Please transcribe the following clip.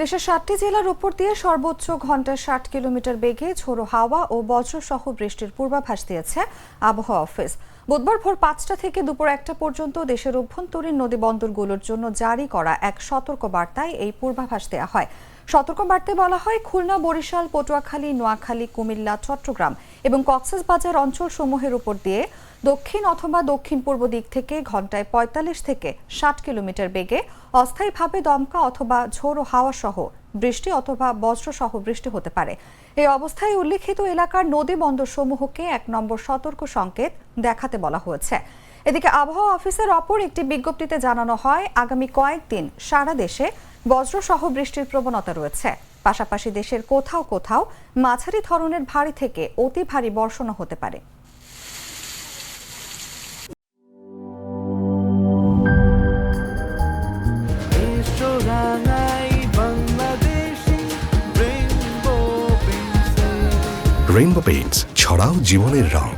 দেশের ৭টি জেলার উপর দিয়ে সর্বোচ্চ ঘন্টায় ৬০ কিলোমিটার বেগে ঝোড়ো হাওয়া ও বজ্রসহ বৃষ্টির পূর্বাভাস দিয়েছে আবহাওয়া অফিস। বুধবার ভোর ৫টা থেকে দুপুর ১টা পর্যন্ত দেশের অভ্যন্তরীণ নদী বন্দরগুলোর জন্য জারি করা এক সতর্ক বার্তায় এই পূর্বাভাস দেওয়া হয়। সতর্ক বার্তায় বলা হয়, খুলনা, বরিশাল, পটুয়াখালী, নোয়াখালী, কুমিল্লা, চট্টগ্রাম এবং কক্সবাজার অঞ্চলসমূহের উপর দিয়ে দক্ষিণ অথবা দক্ষিণ পূর্ব দিক থেকে ঘন্টায় ৪৫ থেকে ৬০ কিলোমিটার বেগে অস্থায়ীভাবে দমকা অথবা ঝোড়ো হাওয়া সহ বৃষ্টি অথবা বজ্রসহ বৃষ্টি হতে পারে। এই অবস্থায় উল্লিখিত এলাকার নদী বন্দরসমূহকে ১ নম্বর সতর্ক সংকেত দেখাতে বলা হয়েছে। এদিকে আবহাওয়া অফিসের অপর একটি বিজ্ঞপ্তিতে জানানো হয়, আগামী কয়েকদিন সারা দেশে বজ্রসহ বৃষ্টির প্রবণতা রয়েছে। পাশাপাশি দেশের কোথাও কোথাও মাঝারি ধরনের ভারী থেকে অতি ভারী বর্ষণও হতে পারে। রেইনবো পেইন্টস, ছড়াও জীবনের রং।